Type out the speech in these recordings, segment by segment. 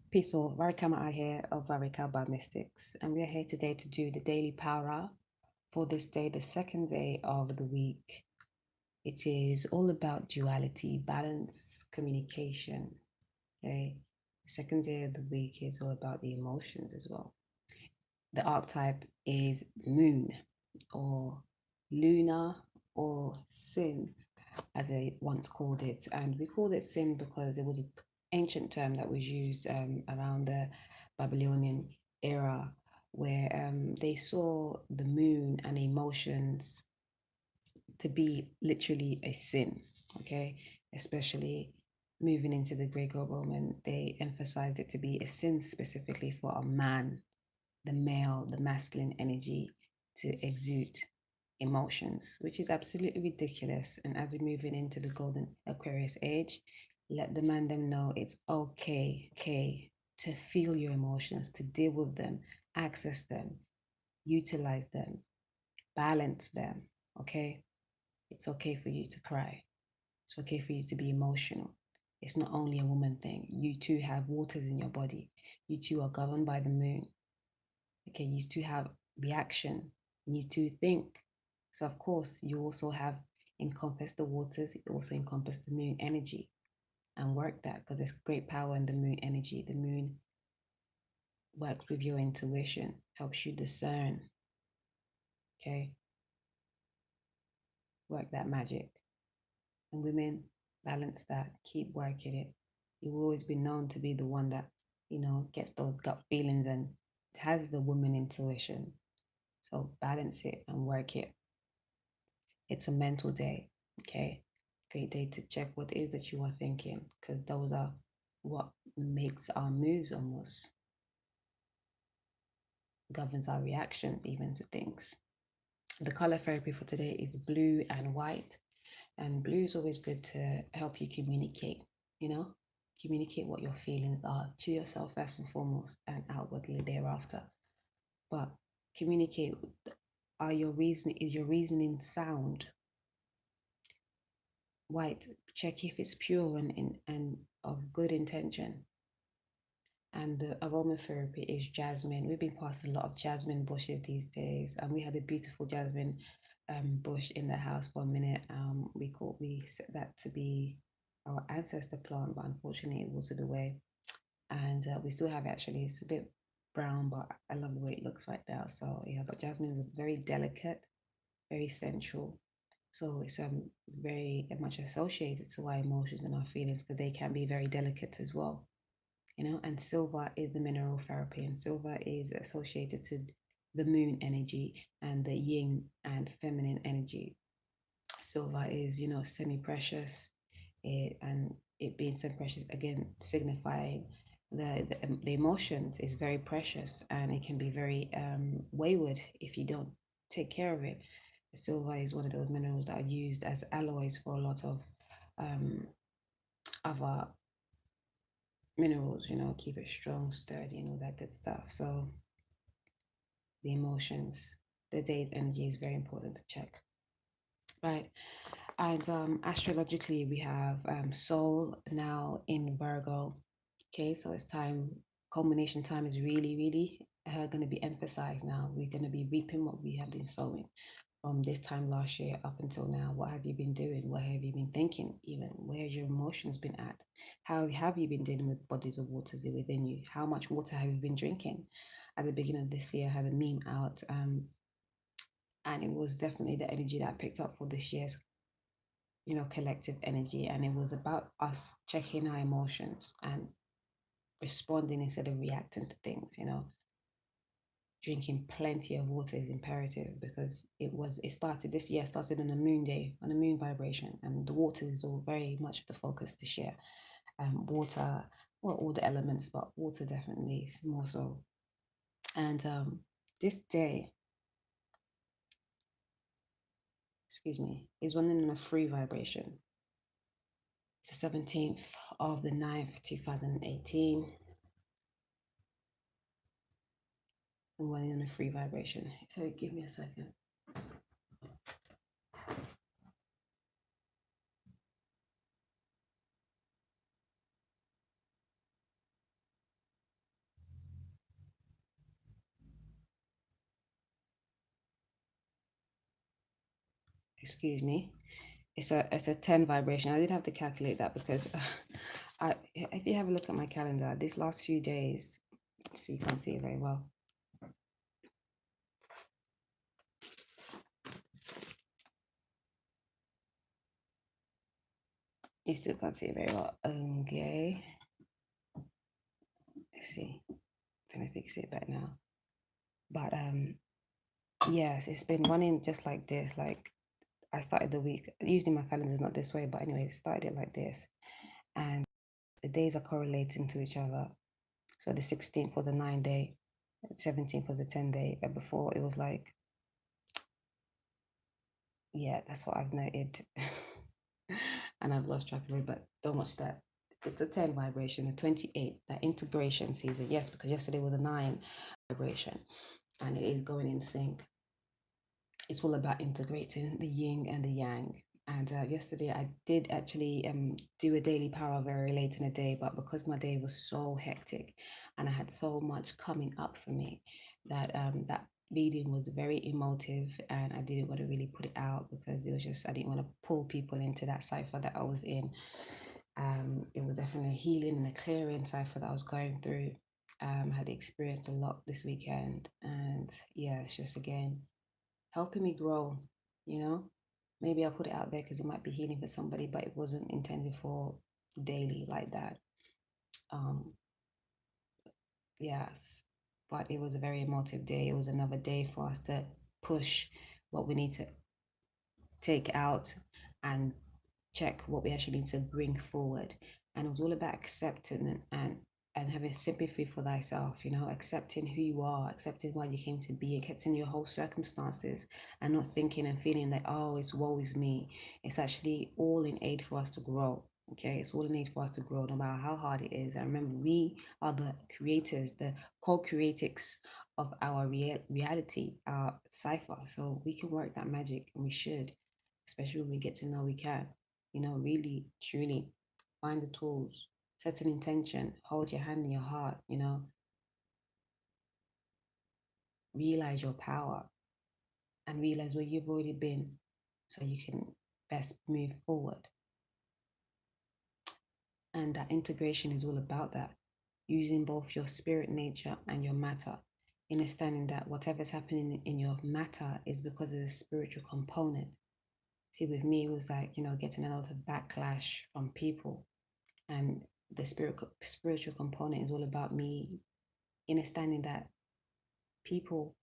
Peace all, Varikama here of Varika by Mystics, and we are here today to do the daily PowRa for this day, the second day of the week. It is all about duality, balance, communication. Okay, the second day of the week is all about the emotions as well. The archetype is moon or lunar or sin, as they once called it. And we called it sin because it was an ancient term that was used around the Babylonian era, where they saw the moon and emotions to be literally a sin, okay? Especially moving into the Greco-Roman, they emphasized it to be a sin specifically for a man, the male, the masculine energy to exude emotions, which is absolutely ridiculous. And as we're moving into the golden Aquarius age, let the man them know it's okay to feel your emotions, to deal with them, access them, utilize them, balance them. Okay. It's okay for you to cry. It's okay for you to be emotional. It's not only a woman thing. You too have waters in your body. You too are governed by the moon. Okay, you too have reaction. You too think. So of course, you also have encompassed the waters. You also encompass the moon energy and work that because there's great power in the moon energy. The moon works with your intuition, helps you discern. Okay, work that magic. And women, balance that. Keep working it. You will always be known to be the one that gets those gut feelings and has the woman intuition. So balance it and work it. It's a mental day, okay? Great day to check what it is that you are thinking, because those are what makes our moves almost, governs our reaction even to things. The color therapy for today is blue and white. And blue is always good to help you communicate, communicate what your feelings are to yourself first and foremost and outwardly thereafter. But communicate, is your reasoning sound? White, check if it's pure and of good intention. And the aromatherapy is jasmine. We've been past a lot of jasmine bushes these days, and we had a beautiful jasmine bush in the house for a minute. We set that to be our ancestor plant, but unfortunately it wilted away. And we still have it actually. It's a bit brown, but I love the way it looks right now. So yeah, but jasmine is very delicate, very sensual. So it's very much associated to our emotions and our feelings because they can be very delicate as well. And silver is the mineral therapy, and silver is associated to the moon energy and the yin and feminine energy. Silver is, semi-precious, and it being semi-precious again signifying the emotions is very precious, and it can be very wayward if you don't take care of it. Silver is one of those minerals that are used as alloys for a lot of other minerals, keep it strong, sturdy, and all that good stuff. So the emotions, the day's energy is very important to check. Right. And astrologically, we have Sol now in Virgo. Okay, so it's time, culmination time is really, really going to be emphasized now. We're going to be reaping what we have been sowing from this time last year up until now. What have you been doing? What have you been thinking? Even where's your emotions been at? How have you been dealing with bodies of waters within you? How much water have you been drinking? At the beginning of this year, I had a meme out, and it was definitely the energy that I picked up for this year's, collective energy, and it was about us checking our emotions and responding instead of reacting to things. Drinking plenty of water is imperative because it started on a moon day, on a moon vibration, and the water is all very much the focus this year. Water, well, all the elements, but water definitely is more so. And this day, excuse me, is running on a free vibration. It's the 17th of the 9th, 2018. I'm running on a free vibration. So give me a second. excuse me. It's a 10 vibration. I did have to calculate that because if you have a look at my calendar, these last few days, so you can't see it very well. You still can't see it very well. Okay. Let's see. Let me fix it back now. But yes, it's been running just like this. Like I started the week. Usually my calendar is not this way, but anyway, it started it like this, and the days are correlating to each other. So the 16th was a 9-day, 17th was a 10-day. But before it was like, yeah, that's what I've noted. And I've lost track of it, but don't watch that. It's a 10 vibration, a 28, that integration season. Yes, because yesterday was a 9 vibration and it is going in sync. It's all about integrating the yin and the yang. And yesterday I did actually do a daily power very late in the day, but because my day was so hectic and I had so much coming up for me, that reading was very emotive, and I didn't want to really put it out because it was just I didn't want to pull people into that cipher that I was in. It was definitely a healing and a clearing cipher that I was going through. I had experienced a lot this weekend, and yeah, it's just again helping me grow, you know. Maybe I'll put it out there because it might be healing for somebody, but it wasn't intended for daily like that. Um, yes, but it was a very emotive day. It was another day for us to push what we need to take out and check what we actually need to bring forward. And it was all about accepting and having sympathy for thyself, you know, accepting who you are, accepting why you came to be, accepting your whole circumstances, and not thinking and feeling that, oh, it's woe is me. It's actually all in aid for us to grow. Okay, it's all in aid for us to grow, no matter how hard it is. And remember, we are the creators, the co-creators of our reality, our cipher. So we can work that magic, and we should, especially when we get to know we can. You know, really, truly find the tools, set an intention, hold your hand in your heart, you know, realize your power and realize where you've already been so you can best move forward. And that integration is all about that, using both your spirit nature and your matter, understanding that whatever's happening in your matter is because of the spiritual component. See, with me, it was like, you know, getting a lot of backlash from people. And the spiritual component is all about me understanding that people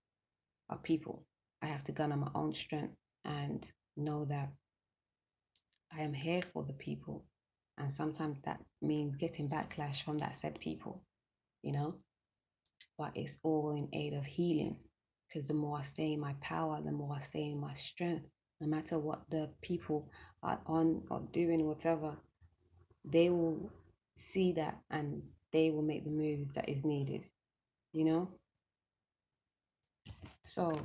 are people. I have to garner my own strength and know that I am here for the people. And sometimes that means getting backlash from that said people, you know, but it's all in aid of healing. Because the more I stay in my power, the more I stay in my strength. No matter what the people are on or doing, whatever, they will see that and they will make the moves that is needed, you know. So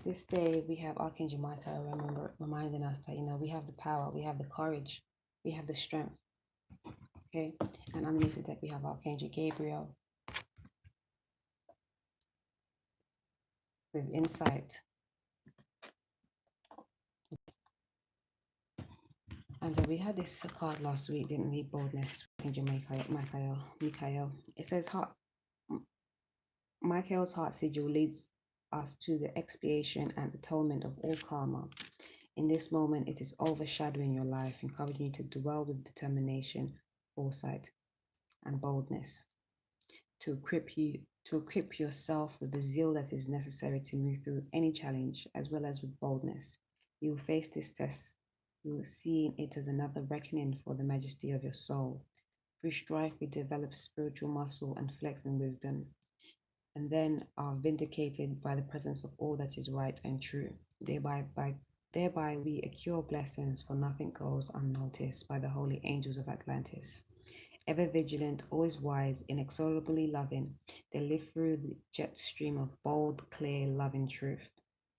this day we have Archangel Michael reminding us that, you know, we have the power, we have the courage, we have the strength. Okay, and underneath the deck we have Archangel Gabriel with insight. And we had this card last week, didn't we? Boldness, Archangel Michael. It says heart. Michael's heart sigil leads us to the expiation and atonement of all karma. In this moment, it is overshadowing your life, encouraging you to dwell with determination, foresight, and boldness to equip yourself with the zeal that is necessary to move through any challenge, as well as with boldness. You will face this test. You will see it as another reckoning for the majesty of your soul. Through strife, we develop spiritual muscle and flex in wisdom, and then are vindicated by the presence of all that is right and true. Thereby we accrue blessings, for nothing goes unnoticed by the holy angels of Atlantis. Ever vigilant, always wise, inexorably loving, they live through the jet stream of bold, clear, loving truth.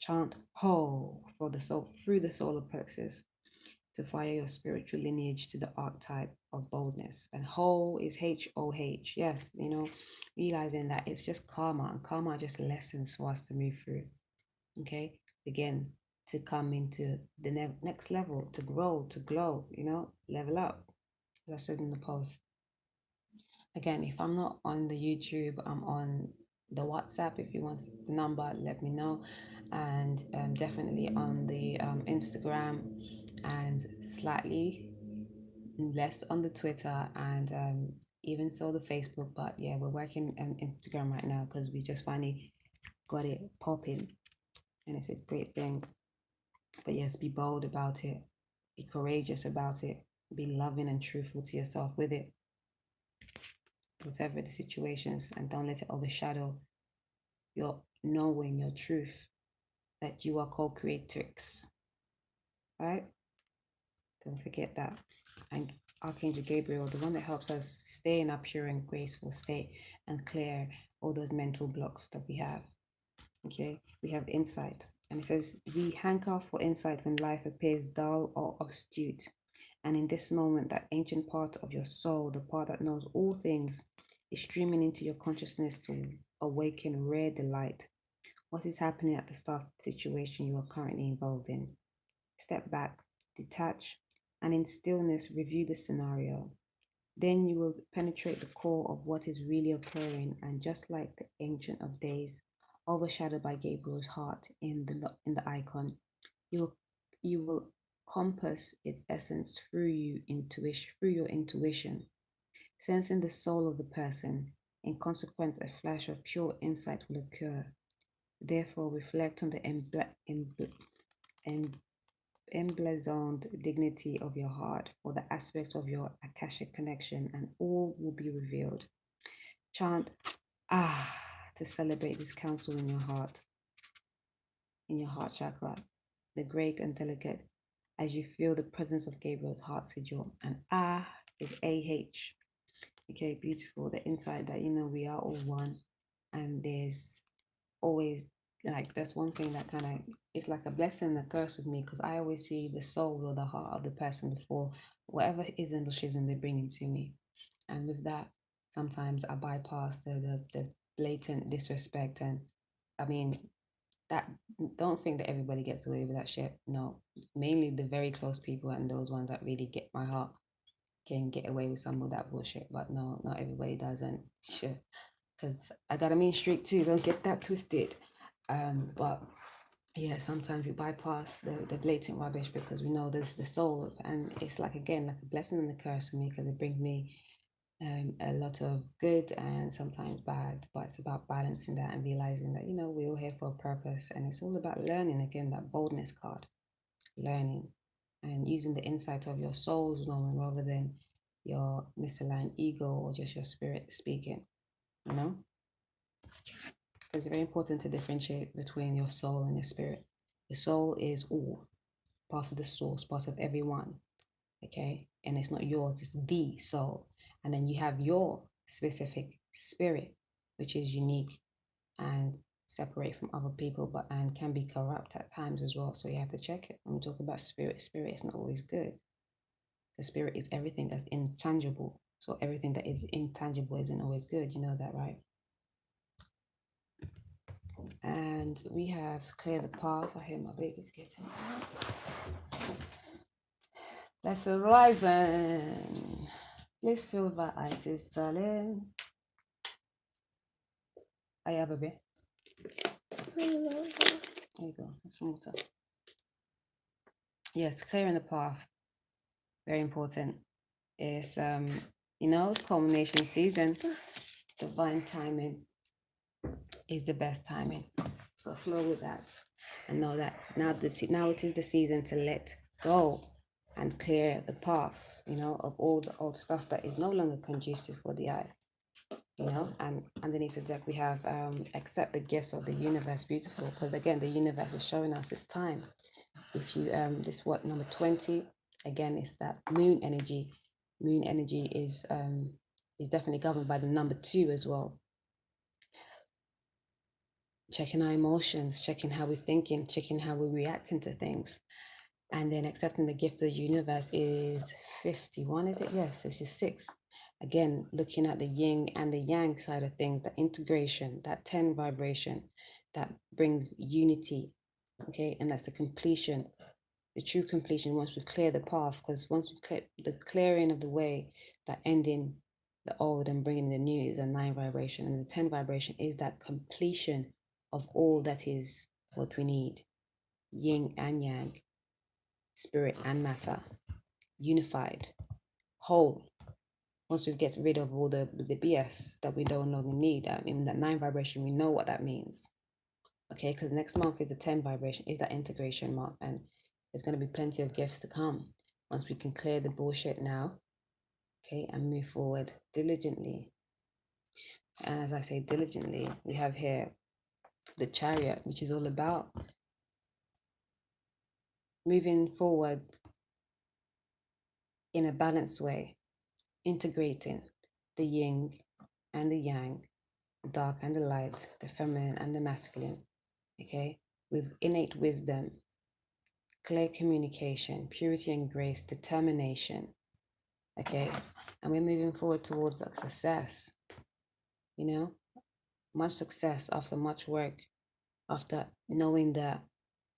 Chant ho for the soul through the solar plexus to fire your spiritual lineage to the archetype of boldness. And ho is H-O-H. Yes, you know, realizing that it's just karma, and karma are just lessons for us to move through. Okay, again, to come into the next level, to grow, to glow, level up. As I said in the post. Again, if I'm not on the YouTube, I'm on the WhatsApp. If you want the number, let me know. And definitely on the Instagram, and slightly less on the Twitter, and even so the Facebook. But yeah, we're working on Instagram right now because we just finally got it popping, and it's a great thing. But yes, be bold about it, be courageous about it, be loving and truthful to yourself with it, whatever the situations, and don't let it overshadow your knowing your truth that you are co-creatrix. Right? Don't forget that. And Archangel Gabriel, the one that helps us stay in our pure and graceful state and clear all those mental blocks that we have. Okay, we have insight. And it says, we hanker for insight when life appears dull or obtuse. And in this moment, that ancient part of your soul, the part that knows all things, is streaming into your consciousness to awaken rare delight. What is happening at the start of the situation you are currently involved in? Step back, detach, and in stillness review the scenario. Then you will penetrate the core of what is really occurring, and just like the Ancient of Days, overshadowed by Gabriel's heart in the icon, you will compass its essence through your intuition, sensing the soul of the person. In consequence, a flash of pure insight will occur. Therefore, reflect on the emblazoned dignity of your heart or the aspect of your Akashic connection, and all will be revealed. Chant ah to celebrate this counsel in your heart chakra, the great and delicate, as you feel the presence of Gabriel's heart sigil. And ah is AH. Okay, beautiful. The insight that we are all one, and there's always, like, that's one thing that kind of, it's like a blessing and a curse with me, because I always see the soul or the heart of the person before whatever ism or schism they bring into me. And with that, sometimes I bypass the blatant disrespect. And I mean, that, don't think that everybody gets away with that shit. No, mainly the very close people and those ones that really get my heart can get away with some of that bullshit. But no, not everybody does. And shit, because I got a mean streak too, don't get that twisted. But yeah, sometimes we bypass the blatant rubbish because we know there's the soul, and it's like, again, like a blessing and a curse for me, because it brings me a lot of good and sometimes bad. But it's about balancing that and realizing that we're all here for a purpose, and it's all about learning. Again, that boldness card, learning and using the insight of your soul's knowing rather than your misaligned ego or just your spirit speaking. It's very important to differentiate between your soul and your spirit. Your soul is all part of the source, part of everyone, okay? And it's not yours, it's the soul. And then you have your specific spirit, which is unique and separate from other people, but and can be corrupt at times as well. So you have to check it. When we talk about spirit is not always good. The spirit is everything that's intangible. So everything that is intangible isn't always good. You know that, right? And we have cleared the path. I hear my baby's getting up. Let's horizon. Please feel my eyes, darling. I have a bit. There you go. Have some water. Yes, clearing the path. Very important. It's culmination season. Divine timing is the best timing. So flow with that, and know that now it is the season to let go and clear the path, of all the old stuff that is no longer conducive for the eye. And underneath the deck we have accept the gifts of the universe. Beautiful, because again the universe is showing us it's time. If you this what number 20 again is that moon energy. Moon energy is definitely governed by the number 2 as well. Checking our emotions, checking how we're thinking, checking how we're reacting to things. And then accepting the gift of the universe is 51, is it? Yes, it's just 6. Again, looking at the yin and the yang side of things, the integration, that 10 vibration that brings unity Okay, and that's the completion, the true completion once we've cleared the path. Because once we've cleared the clearing of the way, that ending the old and bringing the new is a 9 vibration, and the 10 vibration is that completion of all that is what we need: yin and yang, spirit and matter, unified, whole. Once we get rid of all the BS that we don't longer need, I mean, that 9 vibration, we know what that means. Okay, because next month is the 10 vibration, is that integration month, and there's going to be plenty of gifts to come once we can clear the bullshit now, okay, and move forward diligently. And as I say, diligently, we have here the Chariot, which is all about moving forward in a balanced way, integrating the yin and the yang, the dark and the light, the feminine and the masculine, okay, with innate wisdom, clear communication, purity and grace, determination, okay, and we're moving forward towards success, you know, much success after much work, after knowing that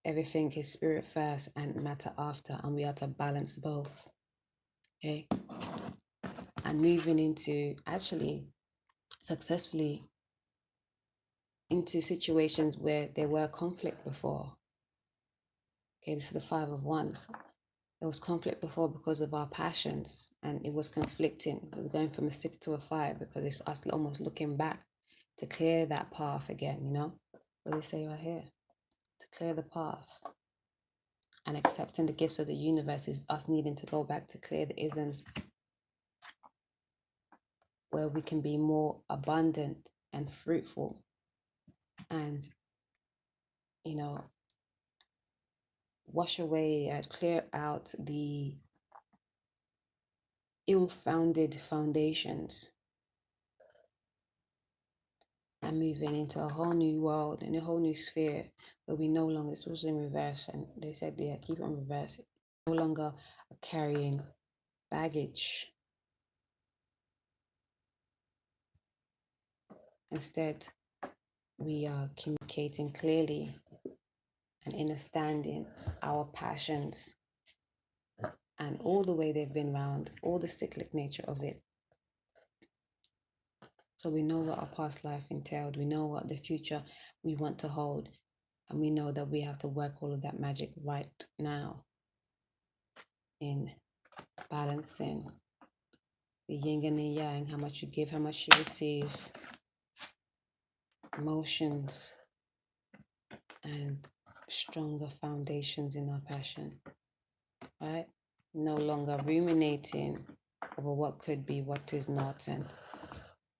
everything is spirit first and matter after, and we are to balance both, okay, and moving into actually successfully into situations where there were conflict before. Okay, this is the 5 of Wands. There was conflict before because of our passions, and it was conflicting. We're going from a 6 to a 5 because it's us almost looking back to clear that path again, you know? What they say right here, to clear the path. And accepting the gifts of the universe is us needing to go back to clear the isms where we can be more abundant and fruitful and, you know, wash away and clear out the ill-founded foundations and moving into a whole new world and a whole new sphere where we no longer, it's also in reverse, and they said, yeah, keep it in reverse, no longer carrying baggage. Instead, we are communicating clearly and understanding our passions and all the way they've been around, all the cyclic nature of it. So we know what our past life entailed. We know what the future we want to hold. And we know that we have to work all of that magic right now in balancing the yin and the yang, how much you give, how much you receive, emotions, and stronger foundations in our passion, right? No longer ruminating over what could be, what is not, and,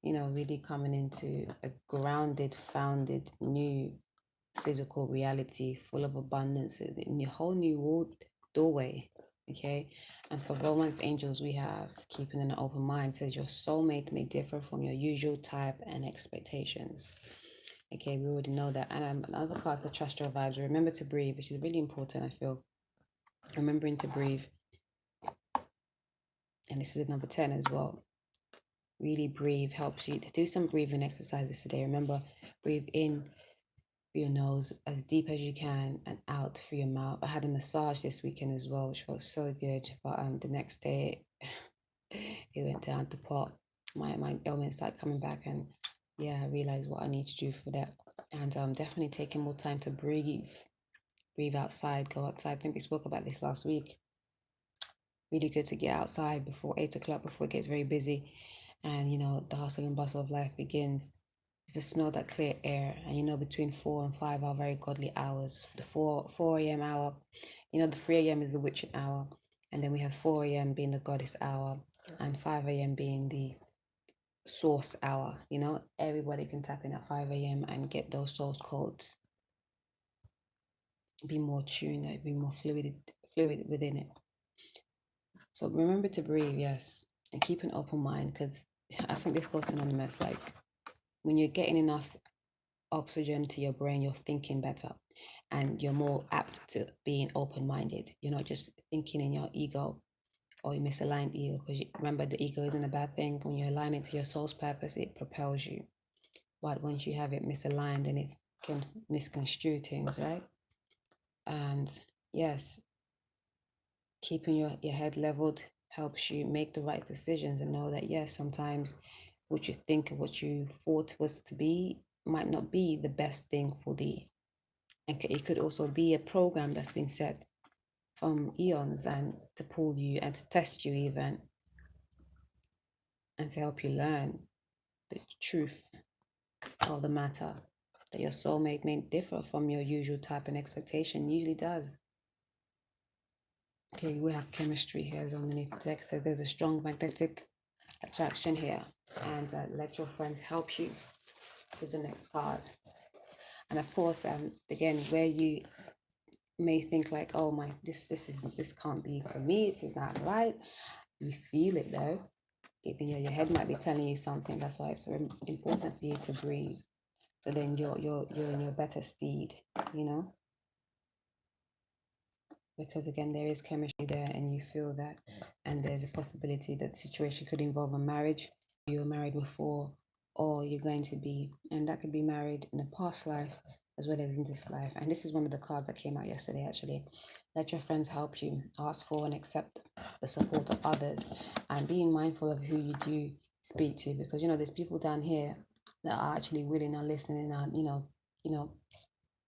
you know, really coming into a grounded, founded, new physical reality full of abundance in a whole new world doorway, okay? And for romance angels, we have keeping an open mind. Says your soulmate may differ from your usual type and expectations. Okay, we already know that. And another card for trust your vibes. Remember to breathe, which is really important, I feel. Remembering to breathe. And this is number 10 as well. Really breathe helps you. Do some breathing exercises today. Remember, breathe in through your nose as deep as you can and out through your mouth. I had a massage this weekend as well, which felt so good. But the next day, it went down to pot. My ailments started coming back, and yeah, I realized what I need to do for that. And definitely taking more time to breathe. Breathe outside, go outside. I think we spoke about this last week. Really good to get outside before 8 o'clock, before it gets very busy. And, you know, the hustle and bustle of life begins. Is to smell that clear air. And, you know, between 4 and 5 are very godly hours. The 4 a.m. hour, you know, the 3 a.m. is the witching hour. And then we have 4 a.m. being the goddess hour. And 5 a.m. being the source hour. You know, everybody can tap in at 5 a.m. and get those source codes. Be more tuned, be more fluid within it. So remember to breathe, yes, and keep an open mind, because I think this goes synonymous. Like when you're getting enough oxygen to your brain, you're thinking better, and you're more apt to being open-minded. You're not just thinking in your ego or your misaligned ego, because remember, the ego isn't a bad thing. When you align it to your soul's purpose, it propels you. But once you have it misaligned, then it can misconstrue things, right? And yes, keeping your head leveled helps you make the right decisions and know that, yes, sometimes what you think of what you thought was to be might not be the best thing for thee. And it could also be a program that's been set from eons and to pull you and to test you even and to help you learn the truth of the matter, that your soulmate may differ from your usual type and expectation. Usually does. Okay, we have chemistry here underneath the text. So there's a strong magnetic attraction here, and let your friends help you is the next card. And of course, again, where you may think like, oh my, this can't be for me, it's not right. You feel it though. Even your head might be telling you something. That's why it's important for you to breathe. So then you're in your better steed, you know. Because again, there is chemistry there, and you feel that, and there's a possibility that the situation could involve a marriage. You were married before, or you're going to be, and that could be married in a past life as well as in this life. And this is one of the cards that came out yesterday, actually. Let your friends help you. Ask for and accept the support of others, and being mindful of who you do speak to, because there's people down here that are actually willing and listening, and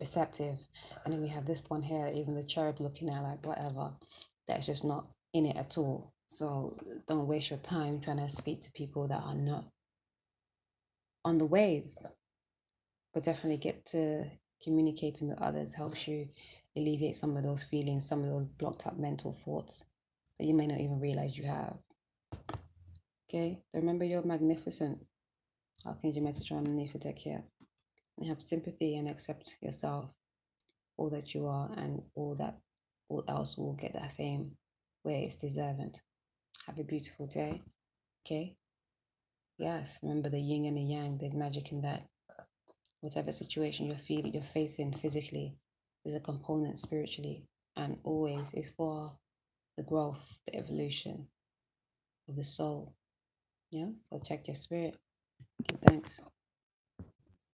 receptive. And then we have this one here, even the cherub looking at like whatever, that's just not in it at all. So don't waste your time trying to speak to people that are not on the wave, but definitely get to communicating with others helps you alleviate some of those feelings, some of those blocked up mental thoughts that you may not even realize you have. Okay, so remember you're magnificent. Archangel Metatron underneath the deck here. And have sympathy and accept yourself, all that you are, and all else will get that same way it's deserving. Have a beautiful day. Okay. Yes. Remember the yin and the yang. There's magic in that. Whatever situation you're facing physically, there's a component spiritually, and always is for the growth, the evolution of the soul. Yeah. So check your spirit. Okay, thanks.